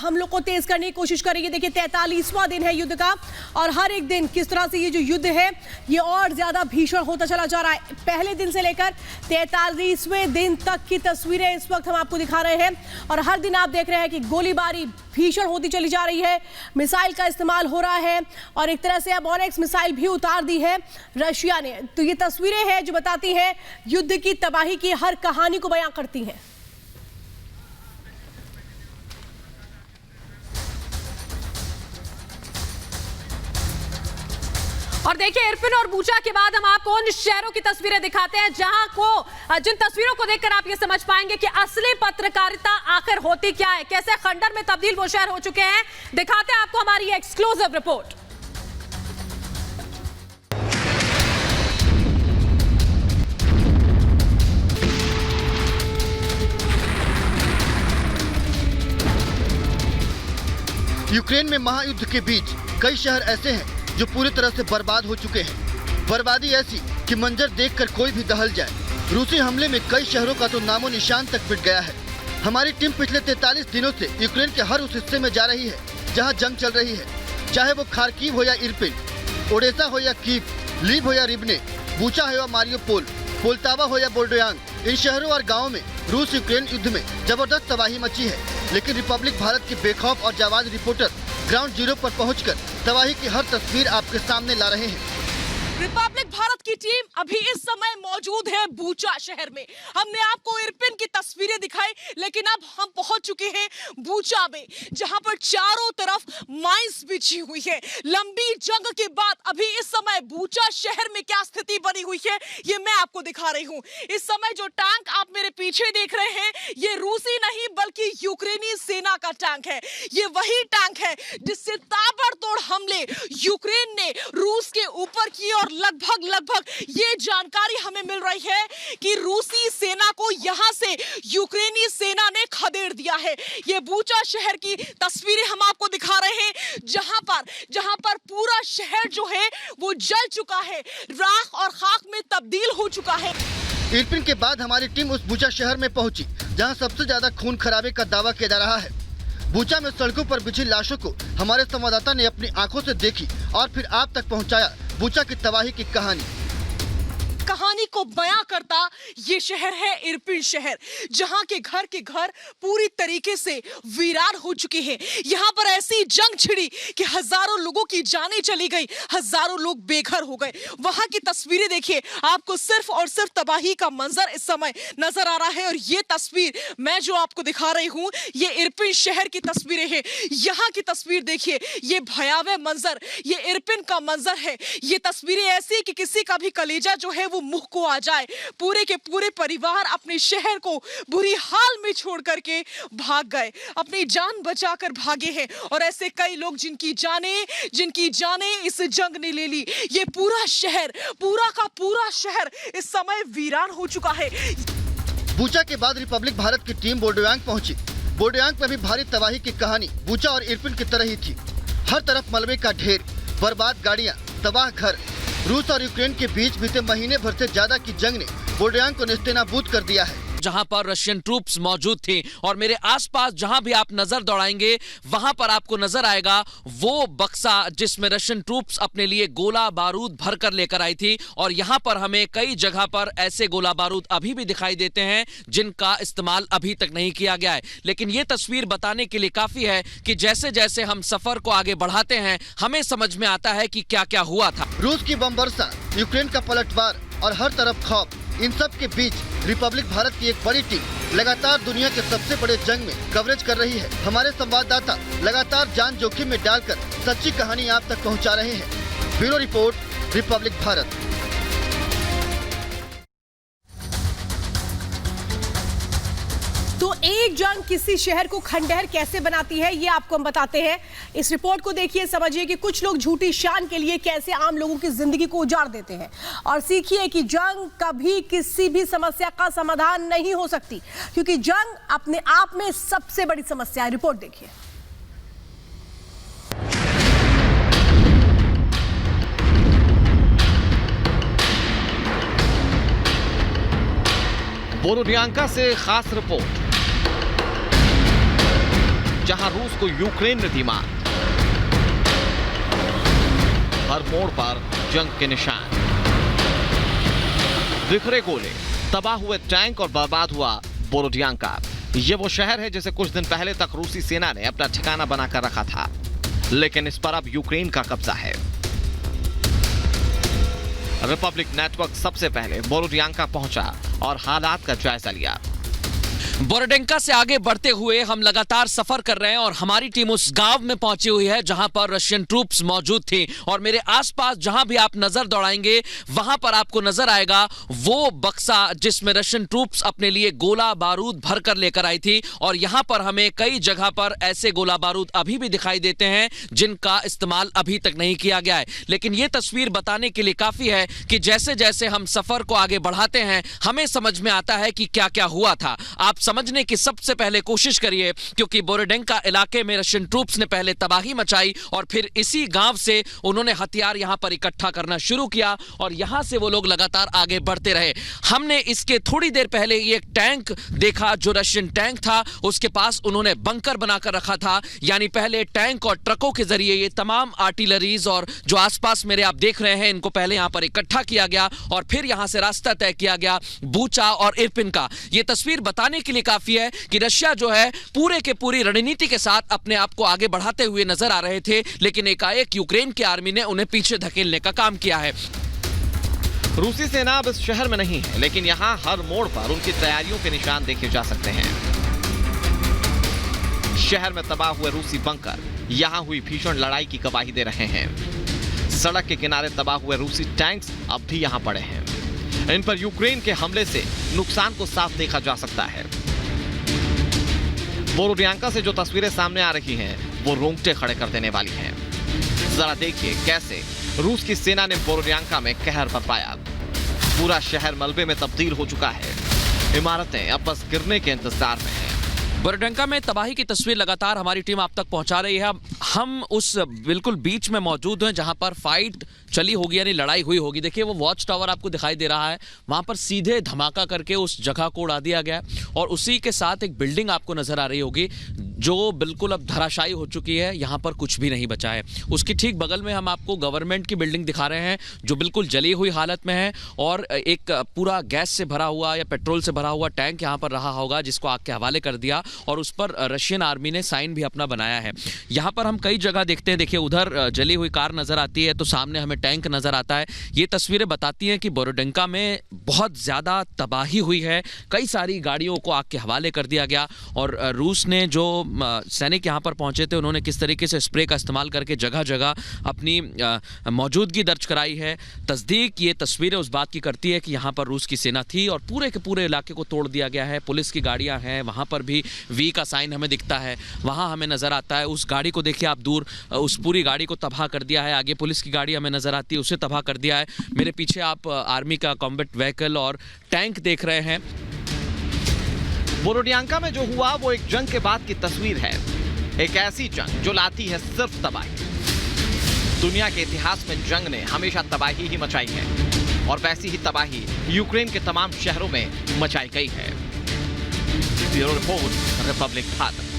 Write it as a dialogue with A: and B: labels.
A: हमलों को तेज करने की कोशिश कर रही है। देखिए 43वां दिन है युद्ध का और हर एक दिन किस तरह से ये जो युद्ध है ये और ज्यादा भीषण होता चला जा रहा है। पहले दिन से लेकर 43वें दिन तक की तस्वीरें इस वक्त हम आपको दिखा रहे हैं और हर दिन आप देख रहे हैं कि गोलीबारी भीषण होती चली जा रही है, मिसाइल का इस्तेमाल हो रहा है और एक तरह से अब ऑनेक्स मिसाइल भी उतार दी है रशिया ने। तो ये तस्वीरें हैं जो बताती हैं युद्ध की तबाही की हर कहानी को बयां करती हैं।
B: और देखिए इरपिन और बूचा के बाद हम आपको उन शहरों की तस्वीरें दिखाते हैं जिन तस्वीरों को देखकर आप ये समझ पाएंगे कि असली पत्रकारिता आखिर होती क्या है, कैसे खंडर में तब्दील वो शहर हो चुके हैं। दिखाते हैं आपको हमारी ये एक्सक्लूसिव रिपोर्ट।
C: यूक्रेन में महायुद्ध के बीच कई शहर ऐसे हैं जो पूरी तरह से बर्बाद हो चुके हैं। बर्बादी ऐसी कि मंजर देखकर कोई भी दहल जाए। रूसी हमले में कई शहरों का तो नामो निशान तक मिट गया है। हमारी टीम पिछले 43 दिनों से यूक्रेन के हर उस हिस्से में जा रही है जहां जंग चल रही है, चाहे वो खार्किव हो या इरपिन, ओडेसा हो या कीव, लीव हो या रिबने, बूचा हो या मारियोपोल, पोल्टावा हो या बोर्डोयांग। इन शहरों और गाँवों में रूस यूक्रेन युद्ध में जबरदस्त तबाही मची है, लेकिन रिपब्लिक भारत के बेखौफ और जाबाज रिपोर्टर ग्राउंड जीरो पर पहुंचकर तबाही की हर तस्वीर आपके सामने ला रहे हैं।
D: रिपब्लिक भारत की टीम अभी इस समय मौजूद है बूचा शहर में। हमने आपको इरपिन की तस्वीरें दिखाई, लेकिन अब हम पहुंच चुके हैं बूचा में, जहां पर चारों तरफ माइंस बिछी हुई है। लंबी जंग के बाद अभी इस समय बूचा शहर में क्या स्थिति बनी हुई है ये मैं आपको दिखा रही हूं। इस समय जो टैंक आप मेरे पीछे देख रहे हैं ये रूसी नहीं बल्कि यूक्रेनी सेना का टैंक है। ये वही टैंक है जिससे ताबड़तोड़ हमले यूक्रेन ने रूस के ऊपर किए और लगभग ये जानकारी हमें मिल रही है कि रूसी सेना को यहां से यूक्रेनी सेना ने खदेड़ दिया है। ये बूचा शहर की तस्वीरें हम आपको दिखा रहे हैं, जहां पर पूरा शहर जो है वो जल चुका है, राख और खाक में तब्दील हो चुका है।
C: इरपिन के बाद हमारी टीम उस बूचा शहर में पहुंची जहां सबसे ज्यादा खून खराबे का दावा किया जा रहा है। बूचा में सड़कों पर बिछी लाशों को हमारे संवाददाता ने अपनी आंखों से देखी और फिर आप तक पहुंचाया बूचा की तबाही की कहानी
D: को बयां करता ये शहर है इरपिन शहर, जहां के घर पूरी तरीके से वीरान हो चुके हैं। यहां पर ऐसी जंग छिड़ी कि हजारों लोगों की जानें चली गई, हजारों लोग बेघर हो गए। वहां की तस्वीरें देखिए, आपको सिर्फ और सिर्फ तबाही का मंजर इस समय नजर आ रहा है। और ये तस्वीर मैं जो आपको दिखा रही हूं ये इरपिन शहर की तस्वीरें हैं। यहाँ की तस्वीर देखिए, ये भयावह मंजर, ये इरपिन का मंजर है। ये तस्वीरें ऐसी कि किसी का भी कलेजा जो है वो मुंह को आ जाए। पूरे के पूरे परिवार अपने शहर को बुरी हाल में छोड़ करके भाग गए, अपनी जान बचाकर भागे हैं। और ऐसे कई लोग जिनकी जानें इस जंग ने ले ली। ये पूरा का पूरा शहर इस समय वीरान हो चुका है।
C: बूचा के बाद रिपब्लिक भारत की टीम बोर्डोयांग पहुंची। बोर्डोयांग में भी भारी तबाही की कहानी बूचा और इरपिन की तरह ही थी। हर तरफ मलबे का ढेर, बर्बाद गाड़ियां, तबाह घर। रूस और यूक्रेन के बीच बीते महीने भर से ज्यादा की जंग ने बोर्डोयांग को नेस्तनाबूद कर दिया है।
E: जहां पर रशियन ट्रूप्स मौजूद थे और मेरे आसपास जहां भी आप नजर दौड़ाएंगे वहां पर आपको नजर आएगा वो बक्सा जिसमें रशियन ट्रूप्स अपने लिए गोला बारूद भरकर लेकर आई थी। और यहां पर हमें कई जगह पर ऐसे गोला बारूद अभी भी दिखाई देते हैं जिनका इस्तेमाल अभी तक नहीं किया गया है। लेकिन ये तस्वीर बताने के लिए काफी है कि जैसे जैसे हम सफर को आगे बढ़ाते हैं हमें समझ में आता है कि क्या क्या हुआ था।
C: रूस की बम वर्षा, यूक्रेन का पलटवार और हर तरफ खौफ, इन सब के बीच रिपब्लिक भारत की एक बड़ी टीम लगातार दुनिया के सबसे बड़े जंग में कवरेज कर रही है। हमारे संवाददाता लगातार जान जोखिम में डालकर सच्ची कहानी आप तक पहुंचा रहे हैं। Bureau report, Republic Bharat.
A: तो एक जंग किसी शहर को खंडहर कैसे बनाती है ये आपको हम बताते हैं। इस रिपोर्ट को देखिए, समझिए कि कुछ लोग झूठी शान के लिए कैसे आम लोगों की जिंदगी को उजाड़ देते हैं। और सीखिए कि जंग कभी किसी भी समस्या का समाधान नहीं हो सकती, क्योंकि जंग अपने आप में सबसे बड़ी समस्या है। रिपोर्ट देखिए।
F: बोरोडियांका से खास रिपोर्ट। जहां रूस को यूक्रेन ने दी मात। हर मोड़ पर जंग के निशान, बिखरे गोले, तबाह हुए टैंक और बर्बाद हुआ बोरोडियांका। ये वो शहर है जिसे कुछ दिन पहले तक रूसी सेना ने अपना ठिकाना बनाकर रखा था, लेकिन इस पर अब यूक्रेन का कब्जा है। रिपब्लिक नेटवर्क सबसे पहले बोरोडियांका पहुंचा और हालात का जायजा लिया।
E: बोरोडेंका से आगे बढ़ते हुए हम लगातार सफर कर रहे हैं और हमारी टीम उस गांव में पहुंची हुई है जहां पर रशियन ट्रूप्स मौजूद थी और मेरे आसपास जहां भी आप नजर दौड़ाएंगे वहां पर आपको नजर आएगा वो बक्सा जिसमें रशियन ट्रूप्स अपने लिए गोला बारूद भरकर लेकर आई थी। और यहां पर हमें कई जगह पर ऐसे गोला बारूद अभी भी दिखाई देते हैं जिनका इस्तेमाल अभी तक नहीं किया गया है। लेकिन यह तस्वीर बताने के लिए काफी है कि जैसे जैसे हम सफर को आगे बढ़ाते हैं हमें समझ में आता है कि क्या क्या हुआ था। आप समझने की सबसे पहले कोशिश करिए, क्योंकि बोरोडेंका इलाके में रशियन ट्रूप्स ने पहले तबाही मचाई और फिर इसी गांव से उन्होंने हथियार यहां पर इकट्ठा करना शुरू किया और यहां से वो लोग लगातार आगे बढ़ते रहे। हमने इसके थोड़ी देर पहले ये एक टैंक देखा जो रशियन टैंक था, उसके पास उन्होंने बंकर बनाकर रखा था। यानी पहले टैंक और ट्रकों के जरिए ये तमाम आर्टिलरीज और जो आसपास मेरे आप देख रहे हैं इनको पहले यहां पर इकट्ठा किया गया और फिर यहां से रास्ता तय किया गया बूचा और इरपिन का। ये तस्वीर बताने के लिए काफी है कि रशिया जो है पूरे के पूरी रणनीति के साथ अपने आप को आगे बढ़ाते हुए नजर आ रहे थे, लेकिन एकाएक यूक्रेन की आर्मी ने उन्हें पीछे धकेलने का काम किया है।
F: रूसी सेना अब इस शहर में नहीं है, लेकिन यहां हर मोड़ पर उनकी तैयारियों के निशान देखे जा सकते हैं। शहर में तबाह हुए रूसी बंकर यहां हुई भीषण लड़ाई की गवाही दे रहे हैं। सड़क के किनारे तबाह हुए रूसी टैंक्स अब भी यहां पड़े हैं। इन पर यूक्रेन के हमले से नुकसान को साफ देखा जा सकता है। बोरोडियांका से जो तस्वीरें सामने आ रही हैं, वो रोंगटे खड़े कर देने वाली हैं। जरा देखिए कैसे रूस की सेना ने बोरोडियांका में कहर बरपाया। पूरा शहर मलबे में तब्दील हो चुका है। इमारतें अब बस गिरने के इंतजार में हैं।
E: बोरोडेंका में तबाही की तस्वीर लगातार हमारी टीम आप तक पहुंचा रही है। हम उस बिल्कुल बीच में मौजूद हैं जहां पर फाइट चली होगी, यानी लड़ाई हुई होगी। देखिए वो वॉच टावर आपको दिखाई दे रहा है, वहां पर सीधे धमाका करके उस जगह को उड़ा दिया गया और उसी के साथ एक बिल्डिंग आपको नजर आ रही होगी जो बिल्कुल अब धराशायी हो चुकी है। यहां पर कुछ भी नहीं बचा है। उसकी ठीक बगल में हम आपको गवर्नमेंट की बिल्डिंग दिखा रहे हैं जो बिल्कुल जली हुई हालत में है और एक पूरा गैस से भरा हुआ या पेट्रोल से भरा हुआ टैंक यहां पर रहा होगा जिसको आग के हवाले कर दिया और उस पर रशियन आर्मी ने साइन भी अपना बनाया है। यहां पर हम कई जगह देखते हैं, देखिए उधर जली हुई कार नजर आती है तो सामने हमें टैंक नजर आता है। ये तस्वीरें बताती हैं कि बोरोडेंका में बहुत ज्यादा तबाही हुई है। कई सारी गाड़ियों को आग के हवाले कर दिया गया और रूस ने जो सैनिक यहां पर पहुंचे थे उन्होंने किस तरीके से स्प्रे का इस्तेमाल करके जगह जगह अपनी मौजूदगी दर्ज कराई है। तस्दीक ये तस्वीरें उस बात की करती है कि यहां पर रूस की सेना थी और पूरे के पूरे इलाके को तोड़ दिया गया है। पुलिस की गाड़ियां हैं, वहां पर भी वी का साइन हमें दिखता है, वहां हमें नजर आता है। उस गाड़ी को देखिए आप दूर, उस पूरी गाड़ी को तबाह कर दिया है। आगे पुलिस की गाड़ी हमें नजर आती है, उसे तबाह कर दिया है। मेरे पीछे आप आर्मी का कॉम्बैट व्हीकल और टैंक देख रहे हैं।
F: बोरोडियांका में जो हुआ वो एक जंग के बाद की तस्वीर है। एक ऐसी जंग जो लाती है सिर्फ तबाही। दुनिया के इतिहास में जंग ने हमेशा तबाही ही मचाई है और वैसी ही तबाही यूक्रेन के तमाम शहरों में मचाई गई है। Bureau report, Republic Bharat.